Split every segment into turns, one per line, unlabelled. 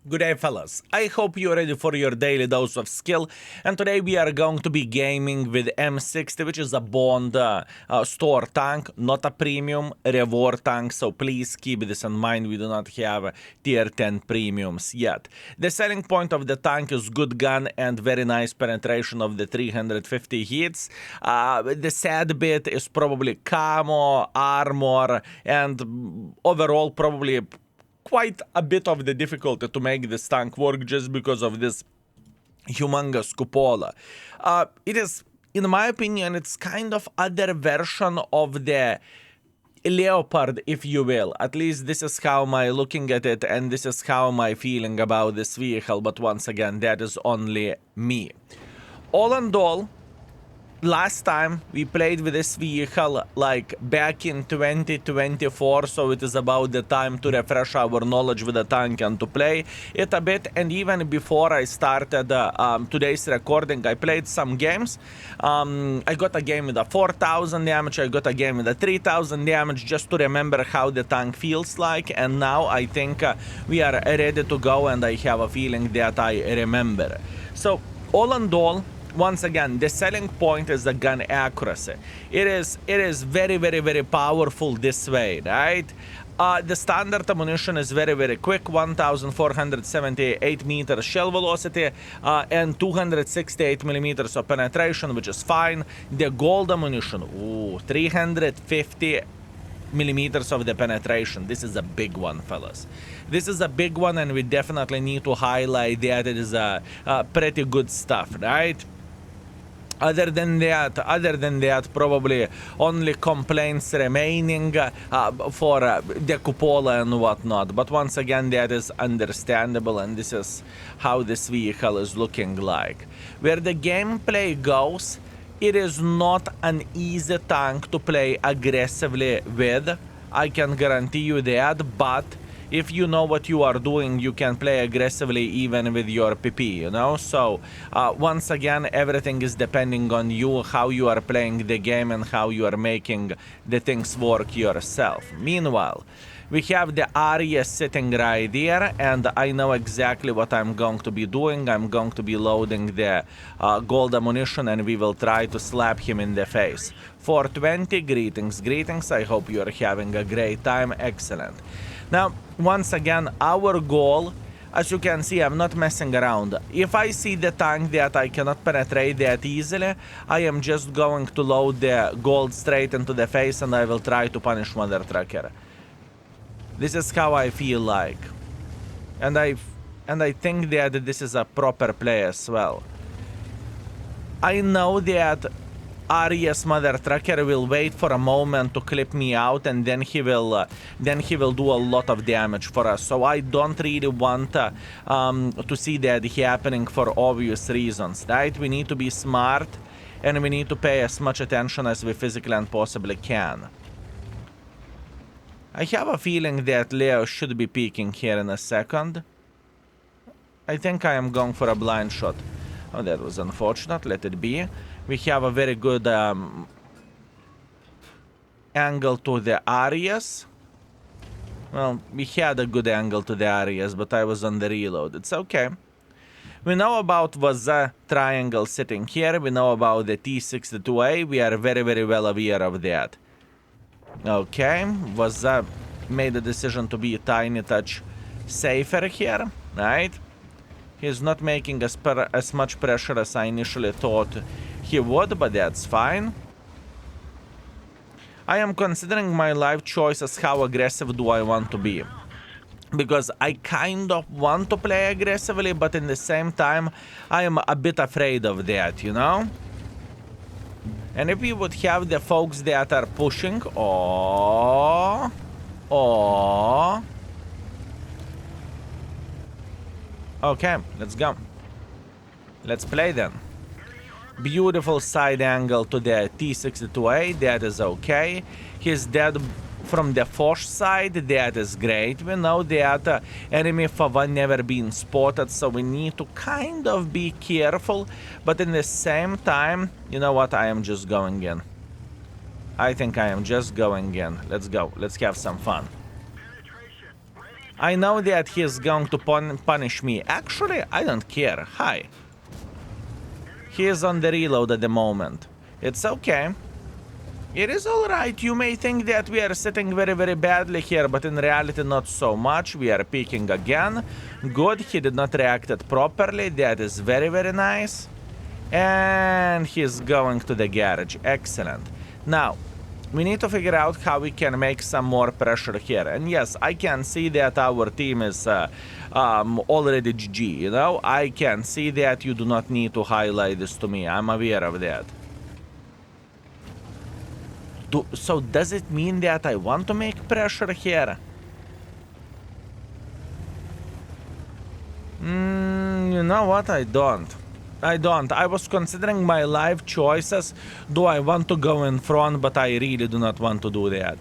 Good day, fellas. I hope you're ready for your daily dose of skill, and today we are going to be gaming with M60, which is a Bond store tank, not a premium reward tank, so please keep this in mind. We do not have tier 10 premiums yet. The selling point of the tank is good gun and very nice penetration of the 350 hits. The sad bit is probably camo, armor, and overall probably quite a bit of the difficulty to make this tank work just because of this humongous cupola. It is, in my opinion, it's kind of other version of the Leopard, if you will. At least this is how am I looking at it, and this is how am I feeling about this vehicle, but once again, that is only me. All in all, last time we played with this vehicle like back in 2024, so it is about the time to refresh our knowledge with the tank and to play it a bit. And even before I started today's recording, I played some games. I got a game with a 4,000 damage, I got a game with a 3,000 damage, just to remember how the tank feels like. And now I think we are ready to go, and I have a feeling that I remember. So all in all, once again, the selling point is the gun accuracy. It is very, very, very powerful this way, right? The standard ammunition is very, very quick, 1,478 meters shell velocity and 268 millimeters of penetration, which is fine. The gold ammunition, 350 millimeters of the penetration. This is a big one, fellas. This is a big one, and we definitely need to highlight that it is a pretty good stuff, right? Other than that, probably only complaints remaining for the cupola and whatnot. But once again, that is understandable, and this is how this vehicle is looking like. Where the gameplay goes, it is not an easy tank to play aggressively with. I can guarantee you that, but if you know what you are doing, you can play aggressively even with your PP, you know? So, once again, everything is depending on you, how you are playing the game and how you are making the things work yourself. Meanwhile, we have the Aria sitting right there, and I know exactly what I'm going to be doing. I'm going to be loading the gold ammunition, and we will try to slap him in the face. 420, greetings. I hope you are having a great time. Excellent. Now, once again, our goal, as you can see, I'm not messing around. If I see the tank that I cannot penetrate that easily, I am just going to load the gold straight into the face, and I will try to punish Mother Trucker. This is how I feel like. And I think that this is a proper play as well. I know that Arias Mother Trucker will wait for a moment to clip me out, and then he will do a lot of damage for us. So I don't really want to see that happening for obvious reasons, right? We need to be smart, and we need to pay as much attention as we physically and possibly can. I have a feeling that Leo should be peeking here in a second. I think I am going for a blind shot. Oh, that was unfortunate. Let it be. We have a very good angle to the Arias. Well, we had a good angle to the Arias, but I was on the reload. It's okay. We know about Vaza triangle sitting here. We know about the T62A. We are very, very well aware of that. Okay, Vaza made a decision to be a tiny touch safer here, right? He's not making as much pressure as I initially thought he would, but that's fine. I am considering my life choices. How aggressive do I want to be? Because I kind of want to play aggressively, but in the same time, I am a bit afraid of that, you know? And if we would have the folks that are pushing... Okay, let's go. Let's play then. Beautiful side angle to the T62A, that is okay. He's dead from the Foch side, that is great. We know that enemy Fava never been spotted, so we need to kind of be careful. But in the same time, you know what, I am just going in. I think I am just going in. Let's go, let's have some fun. I know that he's going to punish me. Actually, I don't care. Hi. He is on the reload at the moment. It's okay. It is alright. You may think that we are sitting very, very badly here, but in reality not so much. We are peeking again. Good, he did not react it properly. That is very, very nice. And he's going to the garage. Excellent. Now, we need to figure out how we can make some more pressure here. And yes, I can see that our team is already GG, you know? I can see that. You do not need to highlight this to me. I'm aware of that. So does it mean that I want to make pressure here? You know what? I don't. I was considering my life choices. Do I want to go in front? But I really do not want to do that.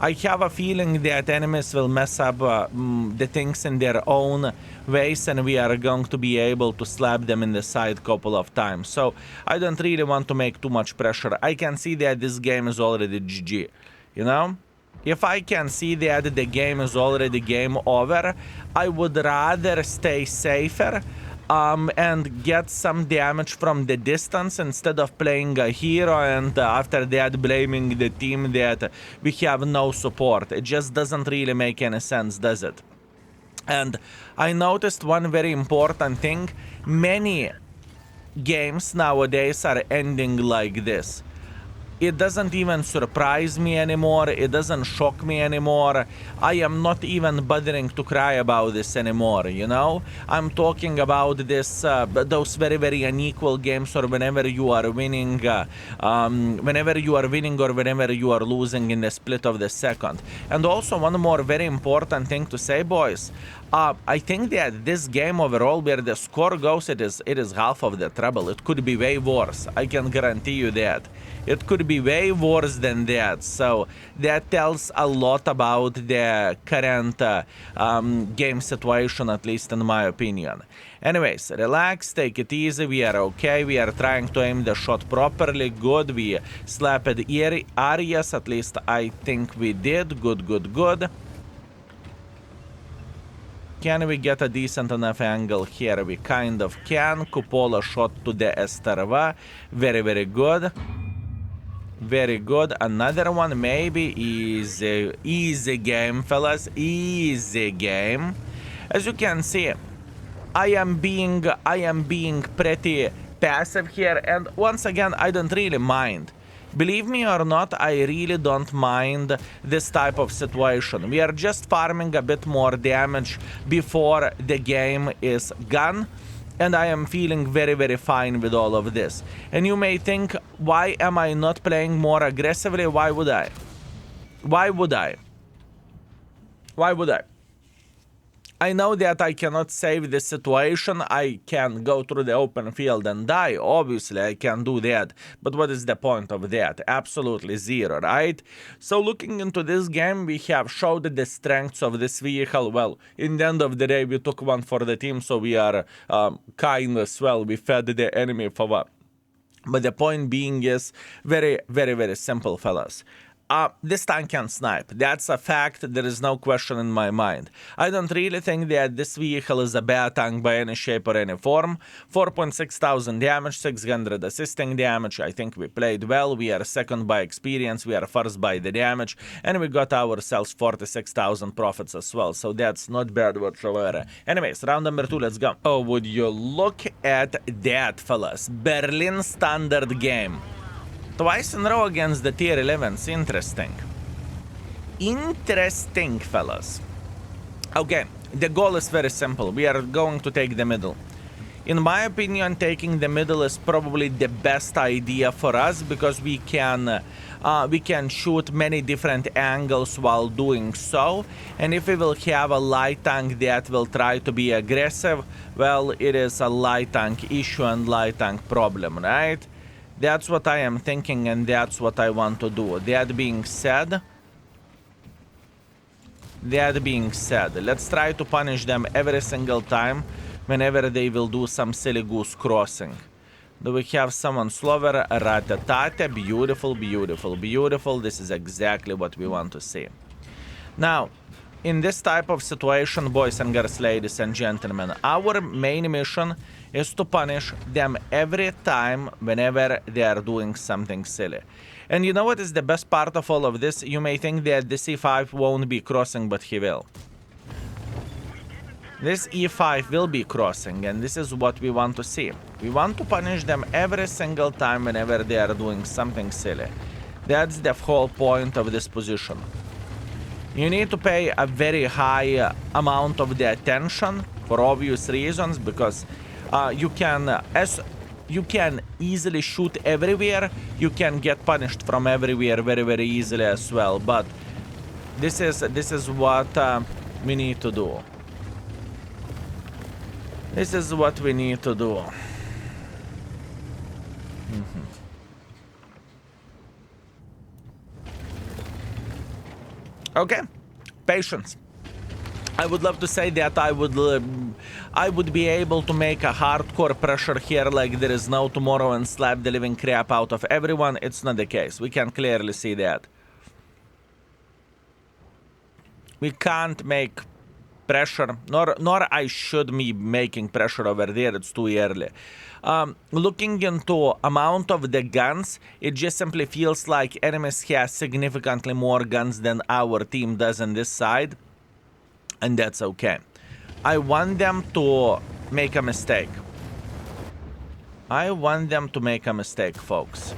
I have a feeling that enemies will mess up the things in their own ways, and we are going to be able to slap them in the side a couple of times. So I don't really want to make too much pressure. I can see that this game is already GG, you know? If I can see that the game is already game over, I would rather stay safer and get some damage from the distance instead of playing a hero and after that blaming the team that we have no support. It just doesn't really make any sense, does it? And I noticed one very important thing. Many games nowadays are ending like this. It doesn't even surprise me anymore. It doesn't shock me anymore. I am not even bothering to cry about this anymore, you know? I'm talking about this, those very, very unequal games, or whenever you are winning, whenever you are winning or whenever you are losing in the split of the second. And also one more very important thing to say, boys. I think that this game overall, where the score goes, it is half of the trouble. It could be way worse. I can guarantee you that. It could be way worse than that. So that tells a lot about the current game situation, at least in my opinion. Anyways, relax, take it easy. We are okay. We are trying to aim the shot properly. Good. We slapped areas. At least I think we did. Good, good, good. Can we get a decent enough angle here? We kind of can. Cupola shot to the Esterva. Very, very good. Very good. Another one, maybe. Easy. Easy game, fellas. Easy game. As you can see, I am being pretty passive here, and once again, I don't really mind. Believe me or not, I really don't mind this type of situation. We are just farming a bit more damage before the game is gone. And I am feeling very, very fine with all of this. And you may think, why am I not playing more aggressively? Why would I? Why would I? Why would I? I know that I cannot save the situation. I can go through the open field and die. Obviously, I can do that. But what is the point of that? Absolutely zero, right? So looking into this game, we have showed the strengths of this vehicle. Well, in the end of the day, we took one for the team, so we are kind as well. We fed the enemy for what? But the point being is very, very, very simple, fellas. This tank can snipe. That's a fact. There is no question in my mind. I don't really think that this vehicle is a bad tank by any shape or any form. 4,600 damage, 600 assisting damage. I think we played well. We are second by experience. We are first by the damage. And we got ourselves 46,000 profits as well. So that's not bad whatsoever. Anyways, round number 2, let's go. Oh, would you look at that, fellas. Berlin standard game. Twice in a row against the tier 11s. Interesting. Interesting, fellas. Okay, the goal is very simple. We are going to take the middle. In my opinion, taking the middle is probably the best idea for us because we can shoot many different angles while doing so. And if we will have a light tank that will try to be aggressive, well, it is a light tank issue and light tank problem, right? That's what I am thinking, and that's what I want to do. That being said, let's try to punish them every single time whenever they will do some silly goose crossing. Do we have someone slower? Ratatate. Beautiful, beautiful, beautiful. This is exactly what we want to see. Now, in this type of situation, boys and girls, ladies and gentlemen, our main mission is to punish them every time whenever they are doing something silly. And you know what is the best part of all of this? You may think that the C5 won't be crossing, but he will. This E5 will be crossing, and this is what we want to see. We want to punish them every single time whenever they are doing something silly. That's the whole point of this position. You need to pay a very high amount of the attention for obvious reasons, because you can easily shoot everywhere. You can get punished from everywhere very, very easily as well. But this is what we need to do. This is what we need to do. Okay, patience. I would love to say that I would be able to make a hardcore pressure here like there is no tomorrow and slap the living crap out of everyone. It's not the case. We can clearly see that. We can't make pressure, nor I should be making pressure over there. It's too early. Looking into amount of the guns, it just simply feels like enemies have significantly more guns than our team does on this side, and that's okay. I want them to make a mistake. I want them to make a mistake, folks.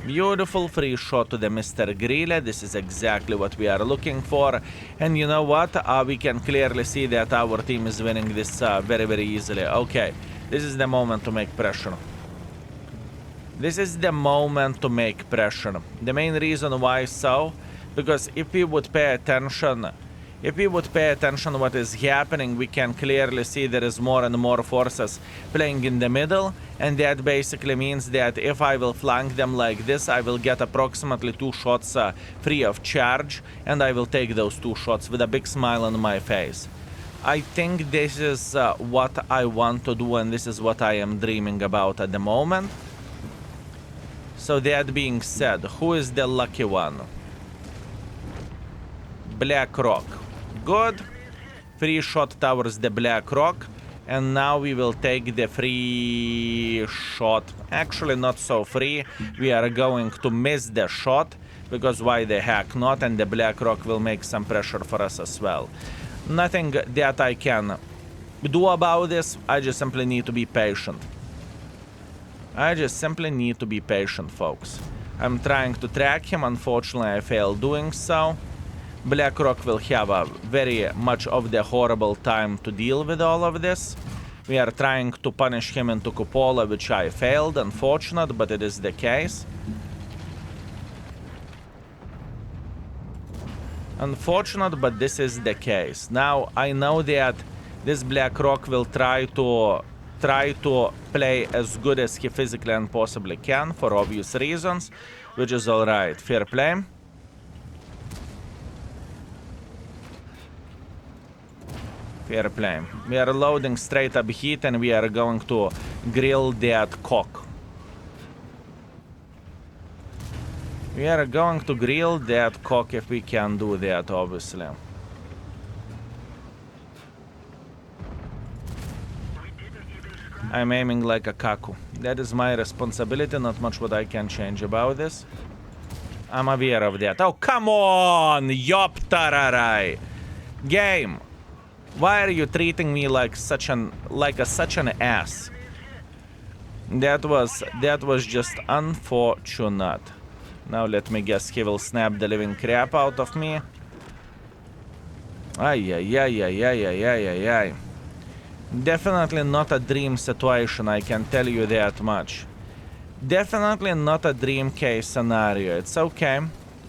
Beautiful free shot to the Mr. Grille. This is exactly what we are looking for. And you know what? We can clearly see that our team is winning this very, very easily. Okay, this is the moment to make pressure. This is the moment to make pressure. The main reason why so, because if we would pay attention what is happening, we can clearly see there is more and more forces playing in the middle, and that basically means that if I will flank them like this, I will get approximately 2 shots free of charge, and I will take those 2 shots with a big smile on my face. I think this is what I want to do, and this is what I am dreaming about at the moment. So that being said, who is the lucky one? Black Rock. Good. Free shot towards the Black Rock. And now we will take the free shot. Actually, not so free. We are going to miss the shot, because why the heck not? And the Black Rock will make some pressure for us as well. Nothing that I can do about this. I just simply need to be patient. I just simply need to be patient, folks. I'm trying to track him. Unfortunately, I failed doing so. Black Rock will have a very much of the horrible time to deal with all of this. We are trying to punish him into Cupola, which I failed. Unfortunate, but it is the case. Unfortunate, but this is the case. Now, I know that this Black Rock will try to play as good as he physically and possibly can for obvious reasons, which is alright. Fair play. Fair play. We are loading straight up heat, and we are going to grill that cock. We are going to grill that cock if we can do that, obviously. I'm aiming like a kaku. That is my responsibility, not much what I can change about this. I'm aware of that. Oh, come on! Yop tararai! Game! Why are you treating me like such an ass? That was just unfortunate. Now let me guess, he will snap the living crap out of me. Ay ay ay ay ay ay ay ay ay. Definitely not a dream situation, I can tell you that much. Definitely not a dream case scenario. It's okay.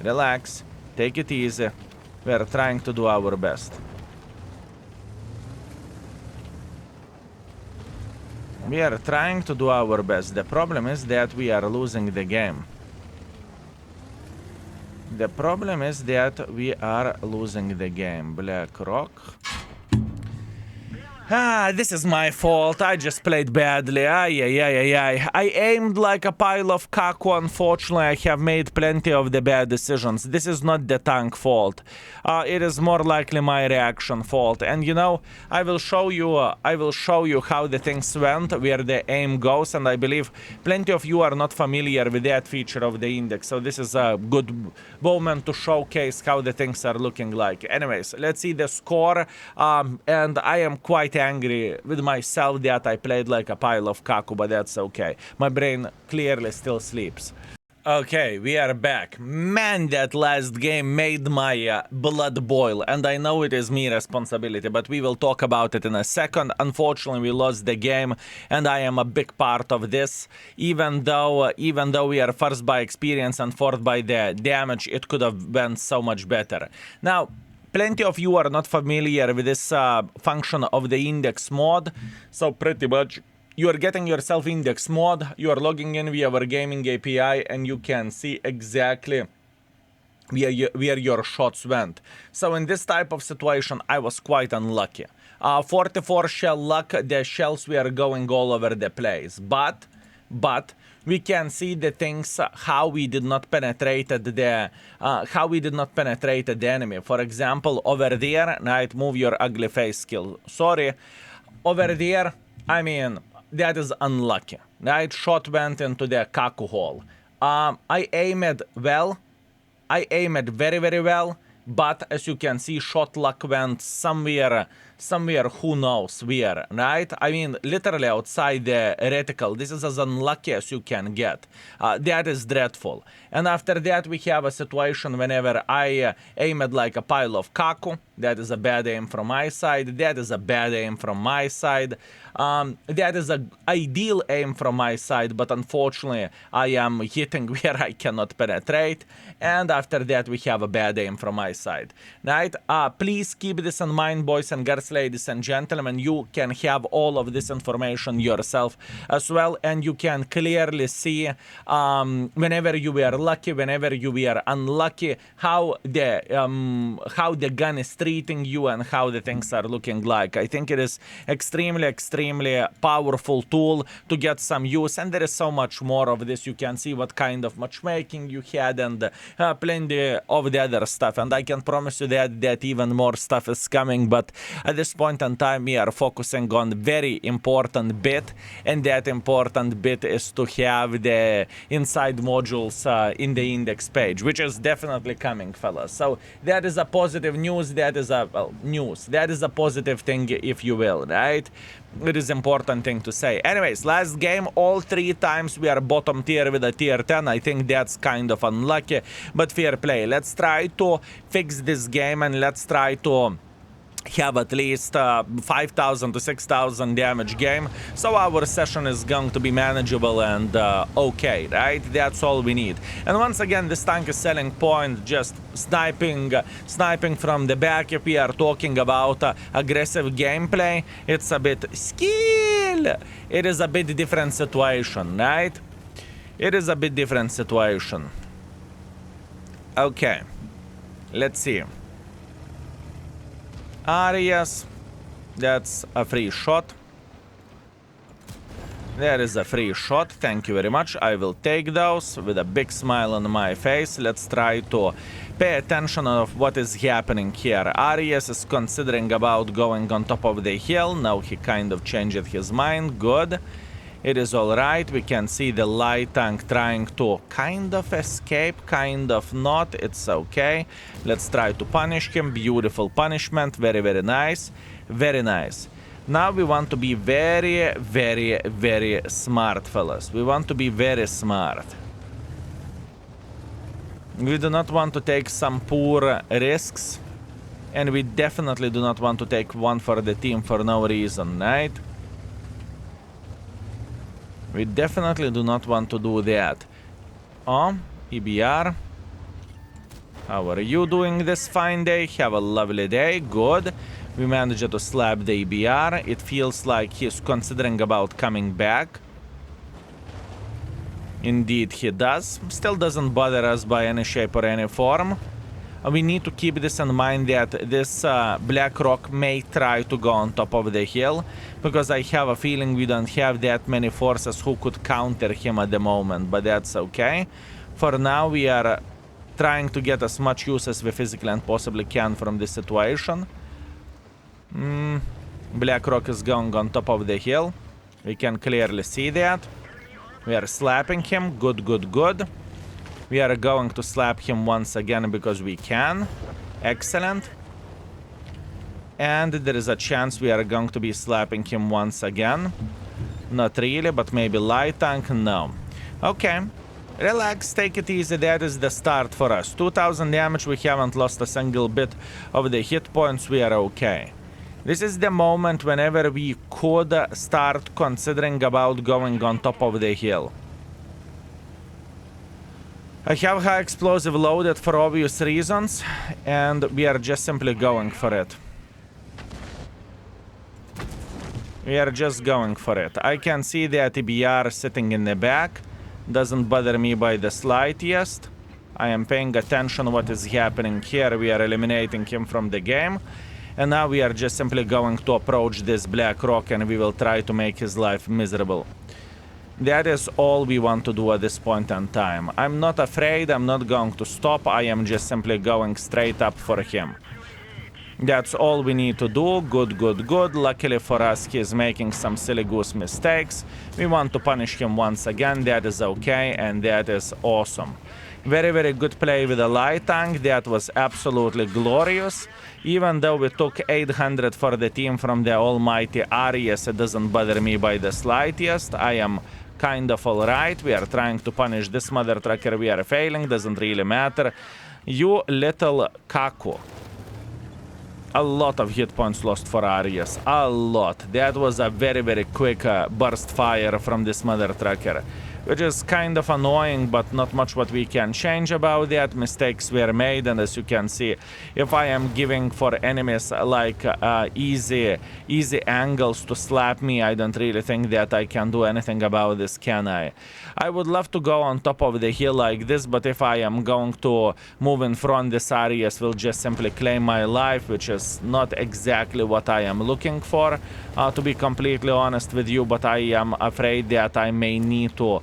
Relax. Take it easy. We are trying to do our best. We are trying to do our best. The problem is that we are losing the game. The problem is that we are losing the game. Black Rock. This is my fault. I just played badly. I aimed like a pile of caco. Unfortunately, I have made plenty of the bad decisions. This is not the tank fault. It is more likely my reaction fault. And you know, I will show you how the things went, where the aim goes. And I believe plenty of you are not familiar with that feature of the index. So this is a good moment to showcase how the things are looking like. Anyways, let's see the score. And I am quite angry with myself that I played like a pile of kaku, but that's okay. My brain clearly still sleeps. Okay, we are back. Man, that last game made my blood boil, and I know it is me responsibility, but we will talk about it in a second. Unfortunately, we lost the game, and I am a big part of this. Even though we are first by experience and fourth by the damage, it could have been so much better. Now, plenty of you are not familiar with this function of the index mod, so pretty much you are getting yourself index mod, you are logging in via our gaming API, and you can see exactly where your shots went. So in this type of situation, I was quite unlucky. 44 shell luck, the shells were going all over the place, but we can see the things how we did not penetrate the enemy. For example, over there, right, move your ugly face skill. Sorry, over there, I mean, that is unlucky, right? Shot went into the kaku hole. I aimed well. I aimed very, very well, but as you can see, shot luck went somewhere who knows where, right? I mean, literally outside the reticle. This is as unlucky as you can get. That is dreadful. And after that, we have a situation whenever I aimed like a pile of kaku. That is a bad aim from my side. That is a bad aim from my side. That is an ideal aim from my side, but unfortunately, I am hitting where I cannot penetrate. And after that, we have a bad aim from my side, right? Please keep this in mind, boys and girls, ladies and gentlemen. You can have all of this information yourself as well, and you can clearly see whenever you were lucky, whenever you were unlucky, how the gun is treating you and how the things are looking like. I think it is extremely powerful tool to get some use, and there is so much more of this. You can see what kind of matchmaking you had and plenty of the other stuff, and I can promise you that even more stuff is coming. But at this point in time, we are focusing on very important bit, and that important bit is to have the inside modules in the index page, which is definitely coming, fellas. So that is a positive news. That is a that is a positive thing, if you will, right? It is important thing to say. Anyways, last game, all 3 times we are bottom tier with a tier 10. I think that's kind of unlucky, but fair play. Let's try to fix this game, and let's try to have at least 5,000 to 6,000 damage game, so our session is going to be manageable and okay, right? That's all we need. And once again, this tank is selling point, just sniping from the back. If we are talking about aggressive gameplay, it's a bit skill. It is a bit different situation, right? It is a bit different situation. Okay, let's see. Arias, that's a free shot. There is a free shot, thank you very much. I will take those with a big smile on my face. Let's try to pay attention of what is happening here. Arias is considering about going on top of the hill. Now he kind of changed his mind. Good. It is alright. We can see the light tank trying to kind of escape, kind of not. It's okay. Let's try to punish him. Beautiful punishment. Very, very nice. Very nice. Now we want to be very, very, very smart, fellas. We want to be very smart. We do not want to take some poor risks. And we definitely do not want to take one for the team for no reason, right? We definitely do not want to do that. Oh, EBR. How are you doing this fine day? Have a lovely day. Good. We managed to slap the EBR. It feels like he's considering about coming back. Indeed, he does. Still doesn't bother us by any shape or any form. We need to keep this in mind that this Black Rock may try to go on top of the hill, because I have a feeling we don't have that many forces who could counter him at the moment, but that's okay. For now, we are trying to get as much use as we physically and possibly can from this situation. Black Rock is going on top of the hill. We can clearly see that. We are slapping him. Good, good, good. We are going to slap him once again because we can. Excellent. And there is a chance we are going to be slapping him once again. Not really, but maybe light tank. No. Okay. Relax, take it easy. That is the start for us. 2000 damage. We haven't lost a single bit of the hit points. We are okay. This is the moment whenever we could start considering about going on top of the hill. I have high explosive loaded for obvious reasons, and we are just simply going for it. We are just going for it. I can see the TBR sitting in the back. Doesn't bother me by the slightest. I am paying attention what is happening here. We are eliminating him from the game. And now we are just simply going to approach this Black Rock, and we will try to make his life miserable. That is all we want to do at this point in time. I'm not afraid. I'm not going to stop. I am just simply going straight up for him. That's all we need to do. Good, good, good. Luckily for us, he is making some silly goose mistakes. We want to punish him once again. That is okay, and that is awesome. Very, very good play with the light tank. That was absolutely glorious. Even though we took 800 for the team from the almighty Arias, it doesn't bother me by the slightest. I am kind of alright. We are trying to punish this mother trucker. We are failing. Doesn't really matter. You little Kaku. A lot of hit points lost for Arias. A lot. That was a very, very quick burst fire from this mother trucker, which is kind of annoying, but not much what we can change about that. Mistakes were made, and as you can see, if I am giving for enemies like easy angles to slap me, I don't really think that I can do anything about this, can I? I would love to go on top of the hill like this, but if I am going to move in front, this Arias will just simply claim my life, which is not exactly what I am looking for, to be completely honest with you, but I am afraid that I may need to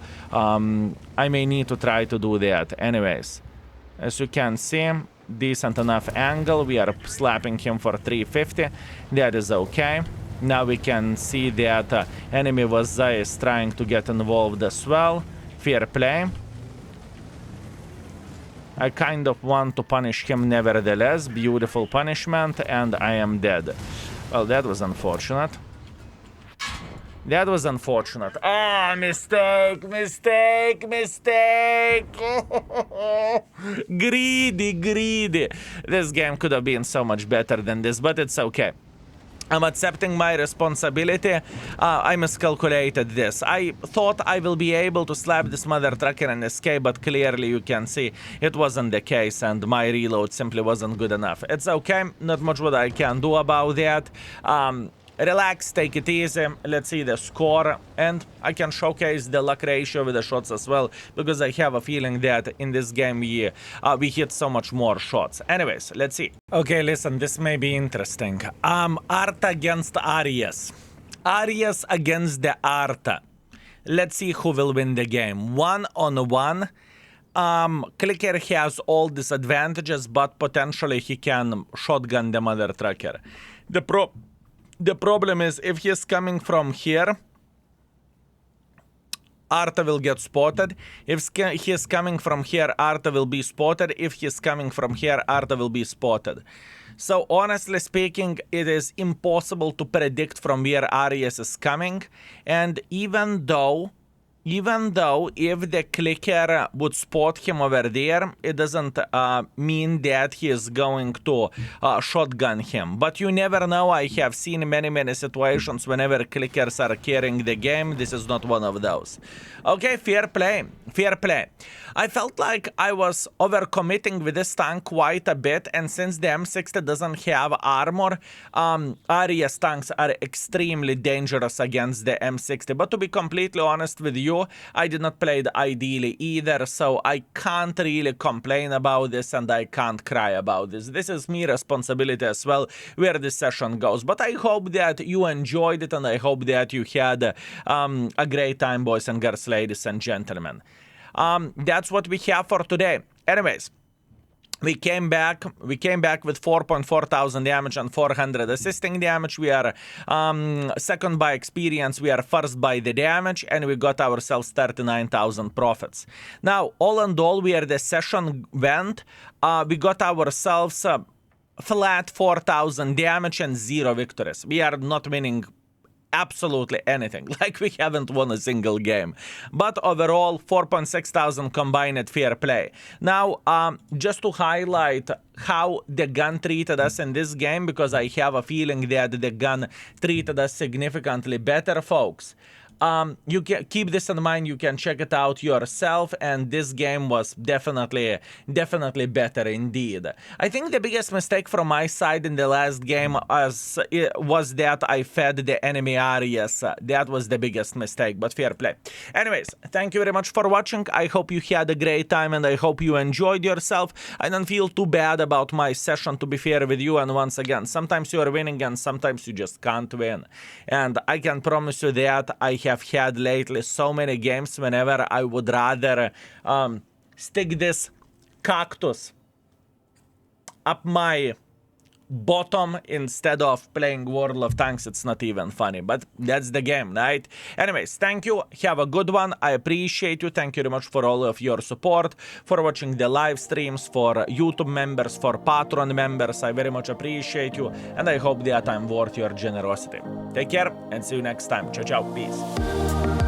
try to do that. Anyways, as you can see, decent enough angle. We are slapping him for 350. That is okay. Now we can see that enemy was is trying to get involved as well. Fair play. I kind of want to punish him nevertheless. Beautiful punishment, and I am dead. Well, that was unfortunate. That was unfortunate. Ah, mistake, mistake, mistake. Greedy, greedy. This game could have been so much better than this, but it's okay. I'm accepting my responsibility. I miscalculated this. I thought I will be able to slap this mother trucker and escape, but clearly you can see it wasn't the case, and my reload simply wasn't good enough. It's okay. Not much what I can do about that. Relax, take it easy. Let's see the score, and I can showcase the luck ratio with the shots as well, because I have a feeling that in this game we hit so much more shots. Anyways, let's see. Okay, listen, this may be interesting. Arta against Arias. Arias against the Arta. Let's see who will win the game. 1-on-1. Clicker has all disadvantages, but potentially he can shotgun the mother trucker. The problem is, if he's coming from here, Arta will get spotted. If he's coming from here, Arta will be spotted. If he's coming from here, Arta will be spotted. So honestly speaking, it is impossible to predict from where Arias is coming. And even though if the clicker would spot him over there, it doesn't mean that he is going to shotgun him. But you never know. I have seen many situations whenever clickers are carrying the game. This is not one of those. Okay, fair play. Fair play. I felt like I was overcommitting with this tank quite a bit, and since the M60 doesn't have armor, Arias tanks are extremely dangerous against the M60. But to be completely honest with you, you. I did not play it ideally either, so I can't really complain about this and I can't cry about this. This is me responsibility as well where this session goes. But I hope that you enjoyed it and I hope that you had a great time, boys and girls, ladies and gentlemen. That's what we have for today. Anyways, we came back with 4.4 thousand damage and 400 assisting damage. We are second by experience, we are first by the damage, and we got ourselves 39,000 profits. Now, all in all, where the session went, we got ourselves flat 4,000 damage and 0 victories. We are not winning absolutely anything, like we haven't won a single game, but overall 4.6 thousand combined fair play. Now just to highlight how the gun treated us in this game, because I have a feeling that the gun treated us significantly better, folks. You can keep this in mind, you can check it out yourself, and this game was definitely better indeed. I think the biggest mistake from my side in the last game was that I fed the enemy areas. That was the biggest mistake, but fair play. Anyways, thank you very much for watching. I hope you had a great time and I hope you enjoyed yourself. I don't feel too bad about my session, to be fair with you, and once again, sometimes you are winning and sometimes you just can't win. And I can promise you that I have had lately so many games whenever I would rather stick this cactus up my bottom instead of playing World of Tanks. It's not even funny, but that's the game, right? Anyways, thank you, have a good one, I appreciate you, thank you very much for all of your support, for watching the live streams, for YouTube members, for Patreon members, I very much appreciate you, and I hope that I'm worth your generosity. Take care, and see you next time. Ciao, ciao, peace.